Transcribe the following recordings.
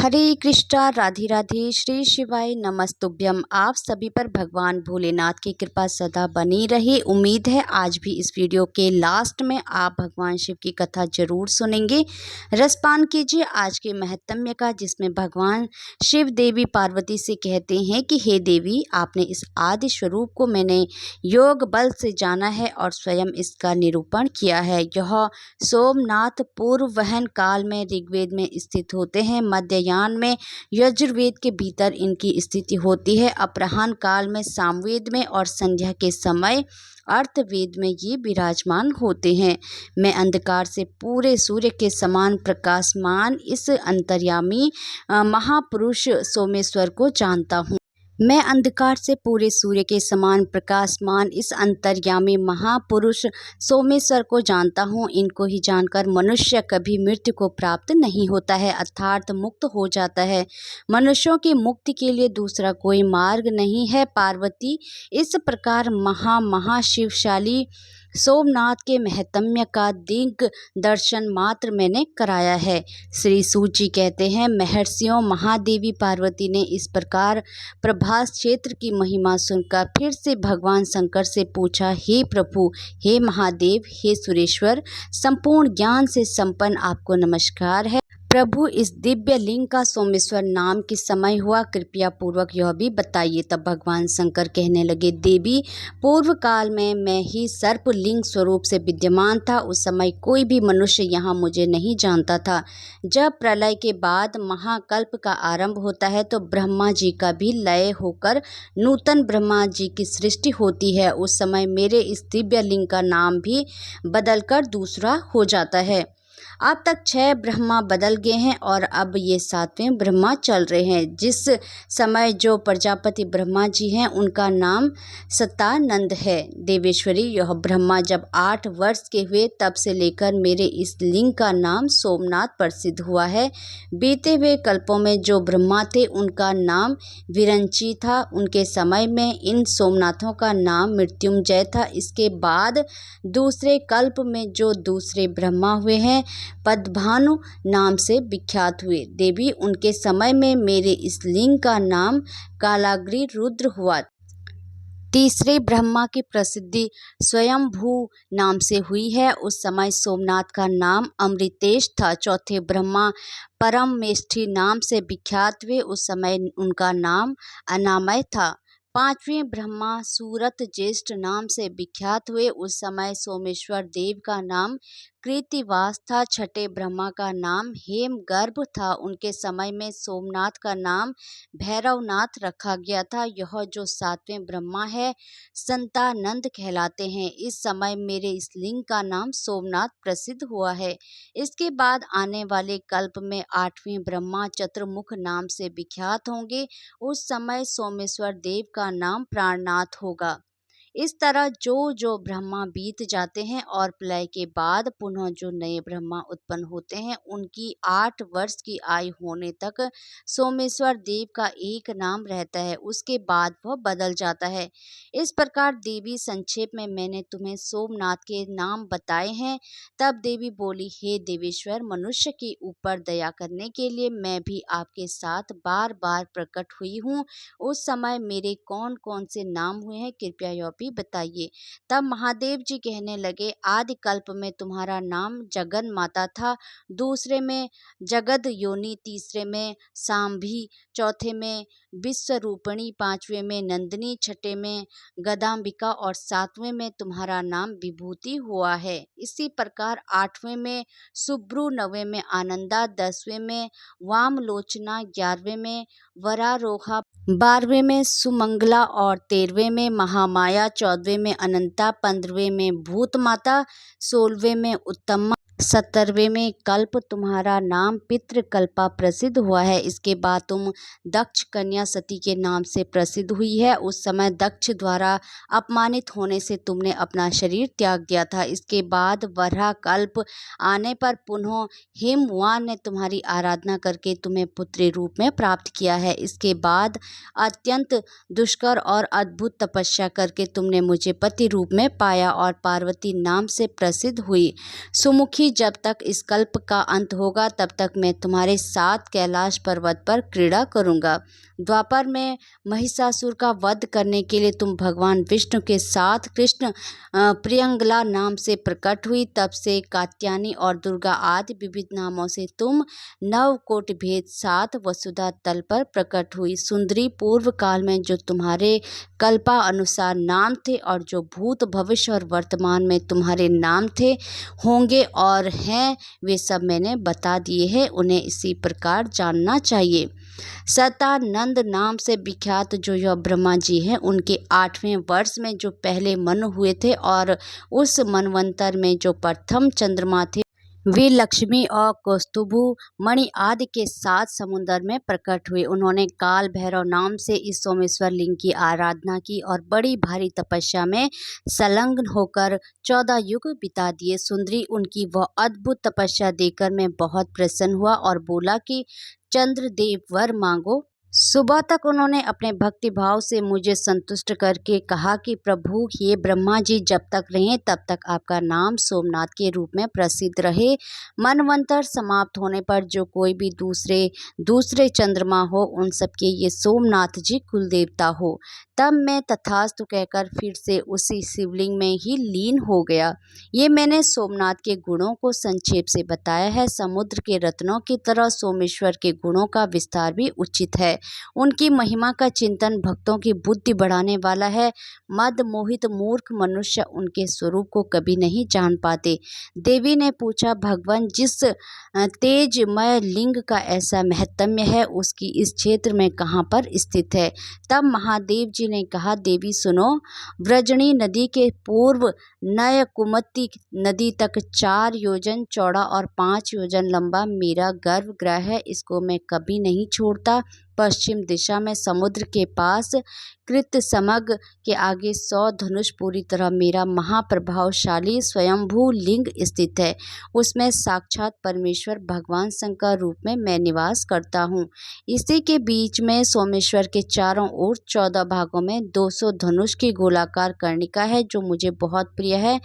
हरे कृष्णा, राधे राधे, श्री शिवाय नमस्तुभ्यम। आप सभी पर भगवान भोलेनाथ की कृपा सदा बनी रहे। उम्मीद है आज भी इस वीडियो के लास्ट में आप भगवान शिव की कथा जरूर सुनेंगे। रसपान कीजिए आज के महत्म्य का, जिसमें भगवान शिव देवी पार्वती से कहते हैं कि हे देवी, आपने इस आदि स्वरूप को मैंने योग बल से जाना है और स्वयं इसका निरूपण किया है। यह सोमनाथ पूर्व वहन काल में ऋग्वेद में स्थित होते हैं, मध्ययान में यजुर्वेद के भीतर इनकी स्थिति होती है, अपराह्न काल में सामवेद में और संध्या के समय अर्थवेद में ये विराजमान होते हैं। मैं अंधकार से पूरे सूर्य के समान प्रकाशमान इस अंतर्यामी महापुरुष सोमेश्वर को जानता हूँ। मैं अंधकार से पूरे सूर्य के समान प्रकाशमान इस अंतर्यामी महापुरुष सोमेश्वर को जानता हूँ। इनको ही जानकर मनुष्य कभी मृत्यु को प्राप्त नहीं होता है, अर्थात मुक्त हो जाता है। मनुष्यों की मुक्ति के लिए दूसरा कोई मार्ग नहीं है। पार्वती, इस प्रकार महाशिवशाली सोमनाथ के महत्म्य का दिग् दर्शन मात्र मैंने कराया है। श्री सूत जी कहते हैं, महर्षियों महादेवी पार्वती ने इस प्रकार प्रभास क्षेत्र की महिमा सुनकर फिर से भगवान शंकर से पूछा, हे प्रभु, हे महादेव, हे सुरेश्वर, संपूर्ण ज्ञान से संपन्न आपको नमस्कार है। प्रभु, इस दिव्य लिंग का सोमेश्वर नाम किस समय हुआ, कृपया पूर्वक यह भी बताइए। तब भगवान शंकर कहने लगे, देवी, पूर्व काल में मैं ही सर्प लिंग स्वरूप से विद्यमान था। उस समय कोई भी मनुष्य यहाँ मुझे नहीं जानता था। जब प्रलय के बाद महाकल्प का आरंभ होता है तो ब्रह्मा जी का भी लय होकर नूतन ब्रह्मा जी की सृष्टि होती है। उस समय मेरे इस दिव्य लिंग का नाम भी बदलकर दूसरा हो जाता है। अब तक 6 ब्रह्मा बदल गए हैं और अब ये 7वें ब्रह्मा चल रहे हैं। जिस समय जो प्रजापति ब्रह्मा जी हैं उनका नाम सतानंद है। देवेश्वरी, यह ब्रह्मा जब 8 वर्ष के हुए तब से लेकर मेरे इस लिंग का नाम सोमनाथ प्रसिद्ध हुआ है। बीते हुए कल्पों में जो ब्रह्मा थे उनका नाम विरंची था। उनके समय में इन सोमनाथों का नाम मृत्युंजय था। इसके बाद दूसरे कल्प में जो दूसरे ब्रह्मा हुए हैं पद्भानु नाम से विख्यात हुए। देवी, उनके समय में मेरे इस लिंग का नाम कालाग्नि रुद्र हुआ। तीसरे ब्रह्मा की प्रसिद्धि स्वयंभू नाम से हुई है। उस समय सोमनाथ का नाम अमृतेश था। चौथे ब्रह्मा परमेष्ठी नाम से विख्यात हुए। उस समय उनका नाम अनामय था। 5वें ब्रह्मा सूरत ज्येष्ठ नाम से विख्यात हुए। उस समय सोमेश्वर देव का नाम कृतिवास था। 6ठे ब्रह्मा का नाम हेमगर्भ था। उनके समय में सोमनाथ का नाम भैरवनाथ रखा गया था। यह जो 7वें ब्रह्मा है संतानंद कहलाते हैं। इस समय मेरे इस लिंग का नाम सोमनाथ प्रसिद्ध हुआ है। इसके बाद आने वाले कल्प में 8वें ब्रह्मा चतुर्मुख नाम से विख्यात होंगे। उस समय सोमेश्वर देव का नाम प्राणनाथ होगा। इस तरह जो ब्रह्मा बीत जाते हैं और प्रलय के बाद पुनः जो नए ब्रह्मा उत्पन्न होते हैं उनकी 8 वर्ष की आयु होने तक सोमेश्वर देव का एक नाम रहता है, उसके बाद वह बदल जाता है। इस प्रकार देवी, संक्षेप में मैंने तुम्हें सोमनाथ के नाम बताए हैं। तब देवी बोली, हे देवेश्वर, मनुष्य के ऊपर दया करने के लिए मैं भी आपके साथ बार बार प्रकट हुई हूँ। उस समय मेरे कौन कौन से नाम हुए हैं, कृपया यह भी बताइए। तब महादेव जी कहने लगे, आदि कल्प में तुम्हारा नाम जगन माता था, दूसरे में जगद योनि, तीसरे में सांभी, चौथे में विश्वरूपिणी, 5वें में नंदिनी, 6ठे में गदाम्बिका और 7वें में तुम्हारा नाम विभूति हुआ है। इसी प्रकार 8वें में सुब्रू, 9वें में आनंदा, 10वें में वामलोचना, 11वें में वरारोहा, 12वें में सुमंगला और 13वें में महामाया, 14वें में अनंता, 15वें में भूत माता, 16वें में उत्तमा, 17वें में कल्प तुम्हारा नाम पितृकल्पा प्रसिद्ध हुआ है। इसके बाद तुम दक्ष कन्या सती के नाम से प्रसिद्ध हुई है। उस समय दक्ष द्वारा अपमानित होने से तुमने अपना शरीर त्याग दिया था। इसके बाद वराह कल्प आने पर पुनः हिमवान ने तुम्हारी आराधना करके तुम्हें पुत्री रूप में प्राप्त किया है। इसके बाद अत्यंत दुष्कर और अद्भुत तपस्या करके तुमने मुझे पति रूप में पाया और पार्वती नाम से प्रसिद्ध हुई। सुमुखी क्योंकि जब तक इस कल्प का अंत होगा तब तक मैं तुम्हारे साथ कैलाश पर्वत पर क्रीड़ा करूँगा। द्वापर में महिषासुर का वध करने के लिए तुम भगवान विष्णु के साथ कृष्ण प्रियंगला नाम से प्रकट हुई। तब से कात्यायनी और दुर्गा आदि विविध नामों से तुम नवकोटि भेद साथ वसुधा तल पर प्रकट हुई। सुंदरी, पूर्व काल में जो तुम्हारे कल्पा अनुसार नाम थे और जो भूत भविष्य और वर्तमान में तुम्हारे नाम थे, होंगे और हैं, वे सब मैंने बता दिए हैं। उन्हें इसी प्रकार जानना चाहिए। सतानंद नाम से विख्यात जो यह ब्रह्मा जी हैं, उनके 8वें वर्ष में जो पहले मनु हुए थे और उस मनवंतर में जो प्रथम चंद्रमा थे, वे लक्ष्मी और कौस्तुभु मणि आदि के साथ समुद्र में प्रकट हुए। उन्होंने काल भैरव नाम से इस सोमेश्वर लिंग की आराधना की और बड़ी भारी तपस्या में संलग्न होकर 14 युग बिता दिए। सुंदरी, उनकी वह अद्भुत तपस्या देखकर मैं बहुत प्रसन्न हुआ और बोला कि चंद्रदेव वर मांगो। सुबह तक उन्होंने अपने भक्ति भाव से मुझे संतुष्ट करके कहा कि प्रभु, ये ब्रह्मा जी जब तक रहें तब तक आपका नाम सोमनाथ के रूप में प्रसिद्ध रहे। मनवंतर समाप्त होने पर जो कोई भी दूसरे चंद्रमा हो, उन सबके ये सोमनाथ जी कुल देवता हो। तब मैं तथास्तु कहकर फिर से उसी शिवलिंग में ही लीन हो गया। ये मैंने सोमनाथ के गुणों को संक्षेप से बताया है। समुद्र के रत्नों की तरह सोमेश्वर के गुणों का विस्तार भी उचित है। उनकी महिमा का चिंतन भक्तों की बुद्धि बढ़ाने वाला है। मद मोहित मूर्ख मनुष्य उनके स्वरूप को कभी नहीं जान पाते। देवी ने पूछा, भगवान जिस तेजमय लिंग का ऐसा महत्म्य है, उसकी इस क्षेत्र में कहाँ पर स्थित है? तब महादेव जी ने कहा, देवी सुनो, व्रजणी नदी के पूर्व नय कुमति नदी तक 4 योजन चौड़ा और 5 योजन लंबा मेरा गर्भगृह है। इसको मैं कभी नहीं छोड़ता। पश्चिम दिशा में समुद्र के पास कृतसमग के आगे 100 धनुष पूरी तरह मेरा महाप्रभावशाली स्वयंभू लिंग स्थित है। उसमें साक्षात परमेश्वर भगवान शंकर रूप में मैं निवास करता हूँ। इसी के बीच में सोमेश्वर के चारों ओर 14 भागों में 200 धनुष की गोलाकार कर्णिका है, जो मुझे बहुत प्रिय है।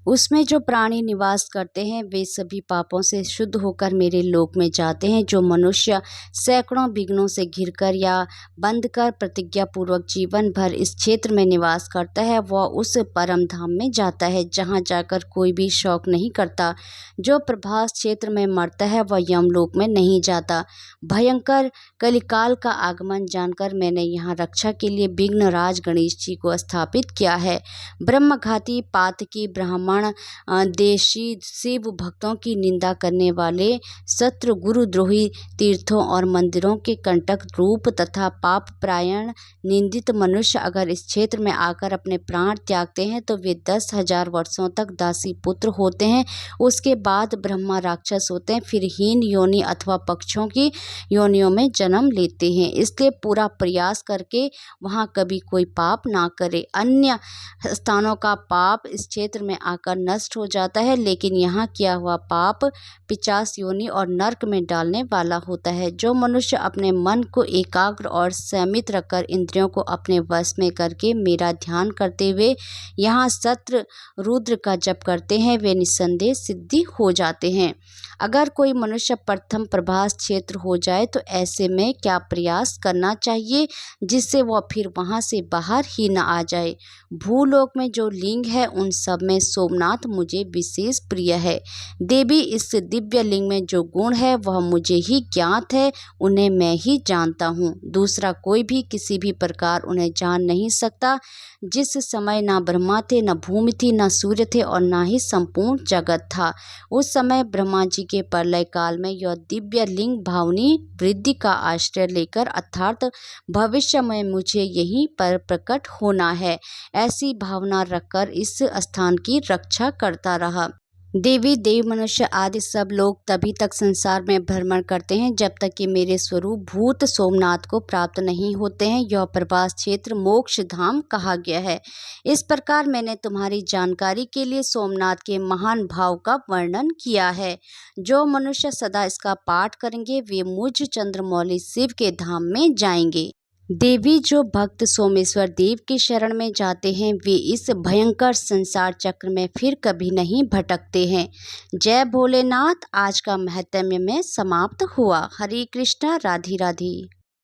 उसमें जो प्राणी निवास करते हैं, वे सभी पापों से शुद्ध होकर मेरे लोक में जाते हैं। जो मनुष्य सैकड़ों विघ्नों से घिरकर या बंद कर प्रतिज्ञा पूर्वक जीवन भर इस क्षेत्र में निवास करता है, वह उस परम धाम में जाता है जहाँ जाकर कोई भी शौक नहीं करता। जो प्रभास क्षेत्र में मरता है, वह यमलोक में नहीं जाता। भयंकर कलिकाल का आगमन जानकर मैंने यहाँ रक्षा के लिए विघ्नराज गणेश जी को स्थापित किया है। ब्रह्मघाती पातकी ब्राह्मण देशी शिव भक्तों की निंदा करने वाले शत्रु गुरुद्रोही तीर्थों और मंदिरों के कंटक रूप तथा पाप प्रायण निंदित मनुष्य अगर इस क्षेत्र में आकर अपने प्राण त्यागते हैं, तो वे 10,000 वर्षों तक दासी पुत्र होते हैं। उसके बाद ब्रह्मा राक्षस होते हैं, फिर हीन योनि अथवा पक्षों की योनियों में जन्म लेते हैं। इसलिए पूरा प्रयास करके वहाँ कभी कोई पाप ना करे। अन्य स्थानों का पाप इस क्षेत्र में आकर नष्ट हो जाता है, लेकिन यहाँ किया हुआ पाप 50 योनि और नरक में डालने वाला होता है। जो मनुष्य अपने मन को एकाग्र और संयमित रखकर इंद्रियों को अपने वश में करके मेरा ध्यान करते हुए यहाँ सत्र रुद्र का जप करते हैं, वे निस्संदेह सिद्धि हो जाते हैं। अगर कोई मनुष्य प्रथम प्रभास क्षेत्र हो जाए, तो ऐसे में क्या प्रयास करना चाहिए जिससे वह फिर वहाँ से बाहर ही न आ जाए? भूलोक में जो लिंग है, उन सब में सोमनाथ मुझे विशेष प्रिय है। देवी, इस दिव्य लिंग में जो गुण है वह मुझे ही ज्ञात है, उन्हें मैं ही जानता हूँ। दूसरा कोई भी किसी भी प्रकार उन्हें जान नहीं सकता। जिस समय ना ब्रह्मा थे, न भूमि थी, न सूर्य थे और न ही संपूर्ण जगत था, उस समय ब्रह्मा जी के प्रलय काल में यह दिव्य लिंग भावनी वृद्धि का आश्रय लेकर अर्थात भविष्य में मुझे यहीं पर प्रकट होना है, ऐसी भावना रखकर इस स्थान की रक्षा करता रहा। देवी देव मनुष्य आदि सब लोग तभी तक संसार में भ्रमण करते हैं जब तक कि मेरे स्वरूप भूत सोमनाथ को प्राप्त नहीं होते हैं। यह प्रवास क्षेत्र मोक्ष धाम कहा गया है। इस प्रकार मैंने तुम्हारी जानकारी के लिए सोमनाथ के महान भाव का वर्णन किया है। जो मनुष्य सदा इसका पाठ करेंगे, वे मुझ चंद्रमौली शिव के धाम में जाएंगे। देवी जो भक्त सोमेश्वर देव के शरण में जाते हैं वे इस भयंकर संसार चक्र में फिर कभी नहीं भटकते हैं। जय भोलेनाथ। आज का महत्म्य में समाप्त हुआ। हरे कृष्णा। राधे राधे।